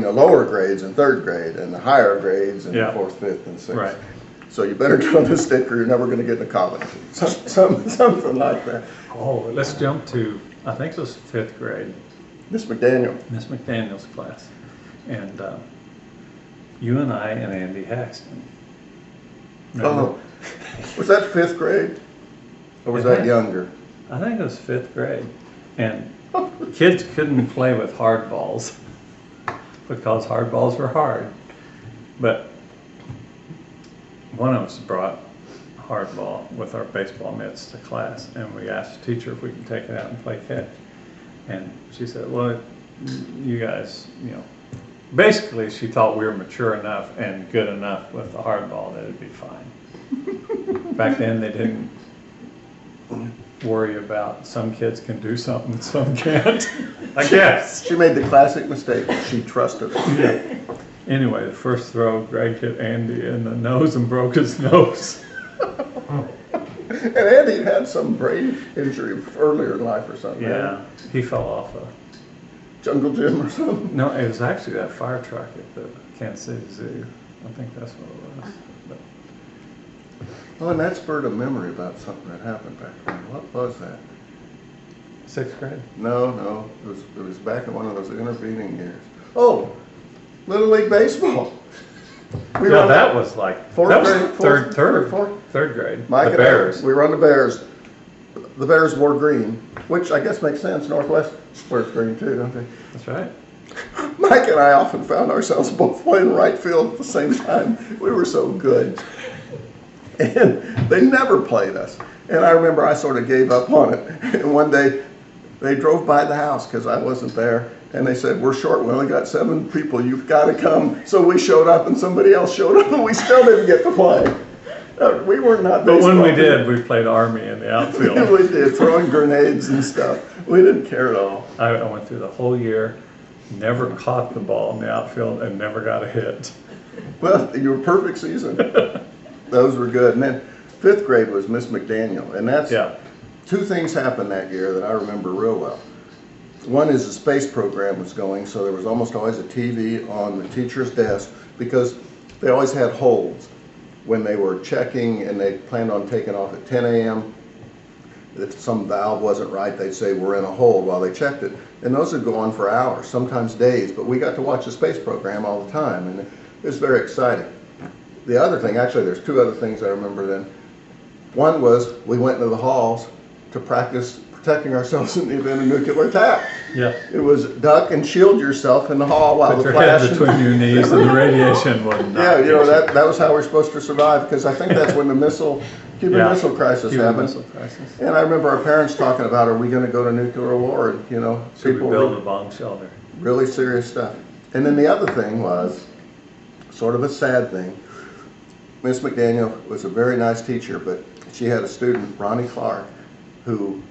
the lower grades in third grade and the higher grades in fourth, fifth, and sixth. Right. So you better get on this stick or you're never going to get into college. Something like that. Oh, let's jump to, I think it was fifth grade. Miss McDaniel. Miss McDaniel's class. And you and I and Andy Haxton. Remember? Oh, was that fifth grade? Or was that younger? I think it was fifth grade. And kids couldn't play with hard balls because hard balls were hard. But one of us brought hardball with our baseball mitts to class, and we asked the teacher if we could take it out and play catch. And she said, well, you guys, basically she thought we were mature enough and good enough with the hardball that it'd be fine. Back then they didn't worry about some kids can do something, some can't, I guess. She made the classic mistake. She trusted us. Yeah. Anyway, the first throw, Greg hit Andy in the nose and broke his nose. And Andy had some brain injury earlier in life or something. Yeah, he fell off a jungle gym or something. No, it was actually that fire truck at the Kansas City Zoo. I think that's what it was. But oh, and that spurred a memory about something that happened back then. What was that? sixth grade? No, it was back in one of those intervening years. Oh, Little League Baseball. That was like third grade. Mike the Bears. We were on the Bears. The Bears wore green, which I guess makes sense. Northwest wears green too, don't they? That's right. Mike and I often found ourselves both playing right field at the same time. We were so good. And they never played us. And I remember I sort of gave up on it. And one day they drove by the house because I wasn't there. And they said, we're short, we only got 7 people, you've got to come. So we showed up and somebody else showed up and we still didn't get to play. We were not But when we did, we played Army in the outfield. We did, throwing grenades and stuff. We didn't care at all. I went through the whole year, never caught the ball in the outfield and never got a hit. Well, your perfect season. Those were good. And then 5th grade was Miss McDaniel. And that's 2 things happened that year that I remember real well. One is the space program was going, so there was almost always a TV on the teacher's desk because they always had holds. When they were checking and they planned on taking off at 10 a.m., if some valve wasn't right, they'd say, we're in a hold while they checked it. And those would go on for hours, sometimes days, but we got to watch the space program all the time, and it was very exciting. The other thing, actually there's 2 other things I remember then. One was we went into the halls to practice protecting ourselves in the event of nuclear attack. Yeah. It was duck and shield yourself in the hall while Put the your head between your knees and the radiation would not. Yeah, that was how we're supposed to survive, because I think that's when the Cuban Missile Crisis happened. And I remember our parents talking about, are we going to go to nuclear war? And, Should we build a bomb shelter? Really serious stuff. And then the other thing was, sort of a sad thing, Miss McDaniel was a very nice teacher, but she had a student, Ronnie Clark, who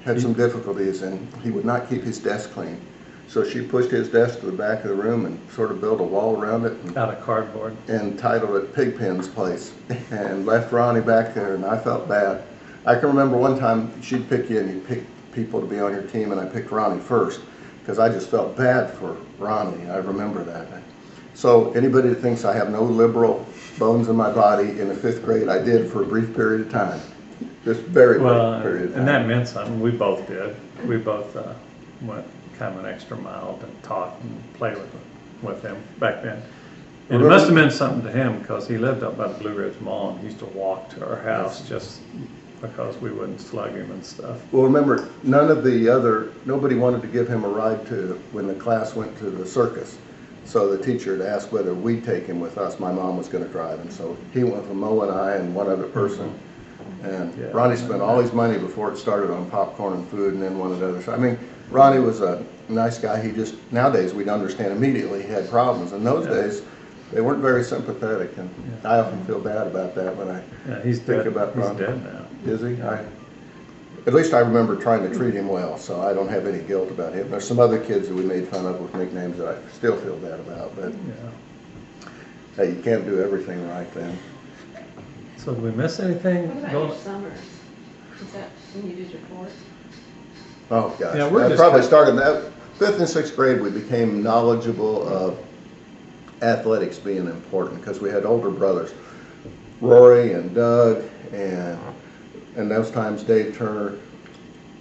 had some difficulties, and he would not keep his desk clean. So she pushed his desk to the back of the room and sort of built a wall around it. Out of cardboard. And titled it Pigpen's Place, and left Ronnie back there, and I felt bad. I can remember one time she'd pick you and you'd pick people to be on your team, and I picked Ronnie first because I just felt bad for Ronnie. I remember that. So anybody that thinks I have no liberal bones in my body, in the 5th grade I did for a brief period of time. Just very brief period of time. And that meant something. We both did. We both went kind of an extra mile to talk and play with him back then. And it must have meant something to him because he lived up by the Blue Ridge Mall and he used to walk to our house just because we wouldn't slug him and stuff. Well, remember, nobody wanted to give him a ride to when the class went to the circus. So the teacher had asked whether we'd take him with us. My mom was going to drive, and so he went with Mo and I and one other person. And Ronnie spent all his money before it started on popcorn and food, and then one of the others. I mean, Ronnie was a nice guy. Nowadays we'd understand immediately he had problems. In those days, they weren't very sympathetic, and I often feel bad about that when I think about Ronnie. He's dead now. Is he? At least I remember trying to treat him well, so I don't have any guilt about him. There's some other kids that we made fun of with nicknames that I still feel bad about, but hey, you can't do everything right then. So did we miss anything? What about your summers? Is that when you did your course? Oh gosh, Yeah, I probably started that. fifth and sixth grade, we became knowledgeable of athletics being important because we had older brothers, Rory and Doug, and those times Dave Turner.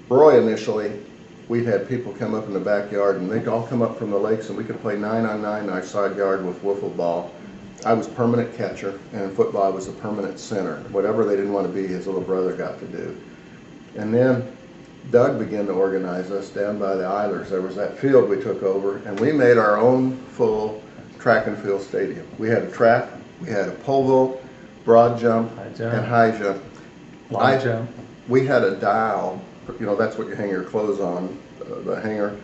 Roy initially, we had people come up in the backyard and they'd all come up from the lakes and we could play 9-on-9 in our side yard with wiffle ball. I was permanent catcher, and in football I was a permanent center. Whatever they didn't want to be, his little brother got to do. And then Doug began to organize us down by the Eilers. There was that field we took over, and we made our own full track and field stadium. We had a track, we had a pole vault, broad jump, and high jump. Long jump. We had a dial, you know, that's what you hang your clothes on, the hanger.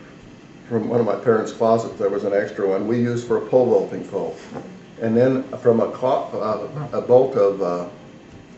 From one of my parents' closets, there was an extra one we used for a pole vaulting pole. And then from a bolt of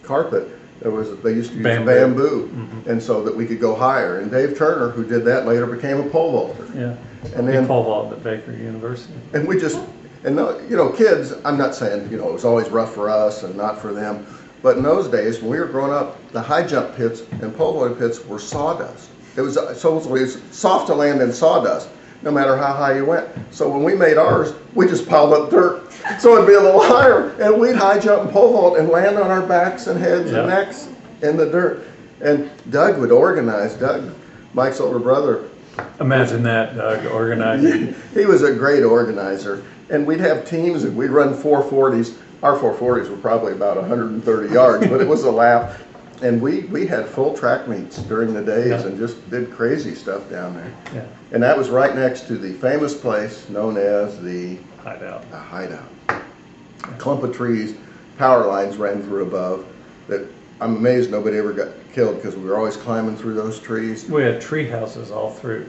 carpet, they used to use bamboo, and so that we could go higher. And Dave Turner, who did that later, became a pole vaulter. Yeah, and then pole vaulted at Baker University. And we just, and you know, kids. I'm not saying, you know, it was always rough for us and not for them, but in those days when we were growing up, the high jump pits and pole vaulting pits were sawdust. It was supposedly soft to land in sawdust, no matter how high you went. So when we made ours, we just piled up dirt, so it'd be a little higher, and we'd high jump and pole vault and land on our backs and heads and necks in the dirt. And Doug would organize. Doug, Mike's older brother. Imagine that, Doug, organizing. He was a great organizer. And we'd have teams, and we'd run 440s. Our 440s were probably about 130 yards, but it was a lap. And we had full track meets during the days and just did crazy stuff down there. Yeah. And that was right next to the famous place known as the Hideout. The Hideout. A clump of trees, power lines ran through above. That I'm amazed nobody ever got killed because we were always climbing through those trees. We had tree houses all through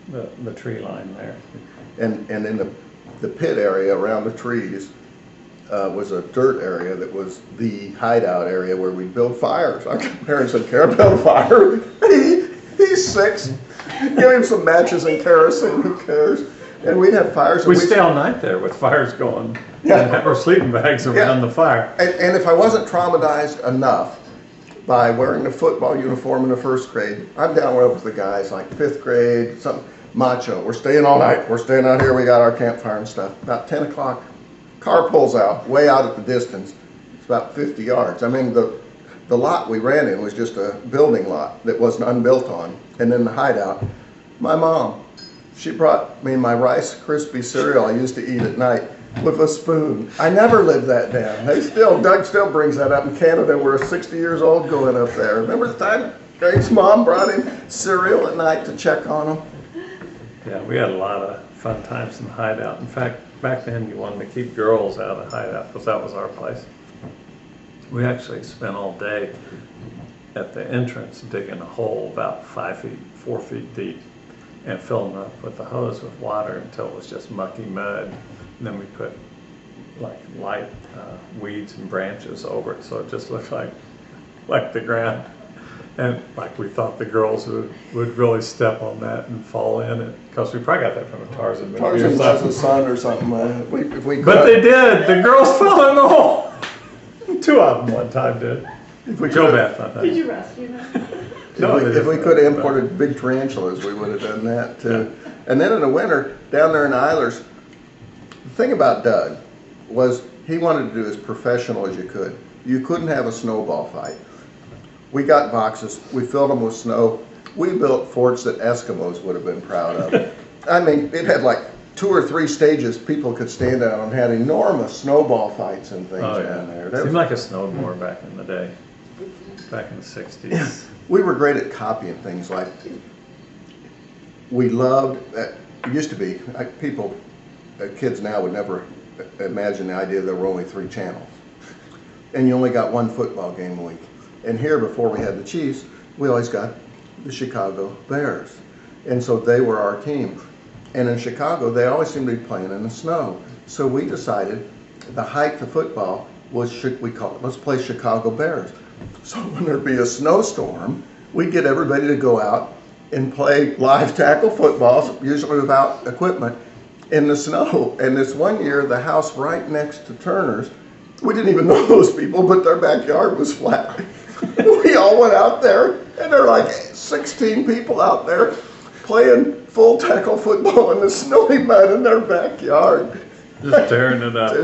the tree line there. And in the pit area around the trees was a dirt area that was the hideout area where we'd build fires. Our parents didn't care about a fire. He's 6. Give him some matches and kerosene, who cares? And we'd have fires. We'd stay all night there with fires going. Yeah. And have our sleeping bags around the fire. And if I wasn't traumatized enough by wearing the football uniform in the first grade, I'm down with the guys like 5th grade, something macho. We're staying all night. We're staying out here. We got our campfire and stuff. About 10 o'clock, car pulls out, way out at the distance. It's about 50 yards. I mean, the lot we ran in was just a building lot that wasn't unbuilt on. And then the hideout, my mom, she brought me my Rice Krispie cereal I used to eat at night with a spoon. I never lived that down. Doug still brings that up in Canada. We're 60 years old going up there. Remember the time Greg's mom brought him cereal at night to check on him? Yeah, we had a lot of fun times in the hideout. In fact, back then you wanted to keep girls out of the hideout because that was our place. We actually spent all day at the entrance digging a hole about 4 feet deep and filling it up with the hose with water until it was just mucky mud. And then we put like light weeds and branches over it so it just looked like the ground. And like we thought the girls would really step on that and fall in it, because we probably got that from a Tarzan movie. Tarzan has a son or something. But they did. The girls fell in the hole. 2 of them one time did. Joe Beth. Did you rescue them? No, if we could have imported big tarantulas, we would have done that too. Yeah. And then in the winter, down there in the Eilers, the thing about Doug was he wanted to do as professional as you could. You couldn't have a snowball fight. We got boxes, we filled them with snow. We built forts that Eskimos would have been proud of. I mean, it had like 2 or 3 stages people could stand out and had enormous snowball fights and things down there. It seemed like a snowboard back in the day, back in the 60s. Yeah. We were great at copying things. Like, we loved, it used to be, kids now would never imagine the idea there were only 3 channels. And you only got 1 football game a week. And here, before we had the Chiefs, we always got the Chicago Bears. And so they were our team. And in Chicago, they always seemed to be playing in the snow. So we decided the height of football was, let's play Chicago Bears. So when there'd be a snowstorm, we'd get everybody to go out and play live tackle footballs, usually without equipment, in the snow. And this one year, the house right next to Turner's, we didn't even know those people, but their backyard was flat. We all went out there, and there were like 16 people out there playing full tackle football in the snowy mud in their backyard. Just tearing it up.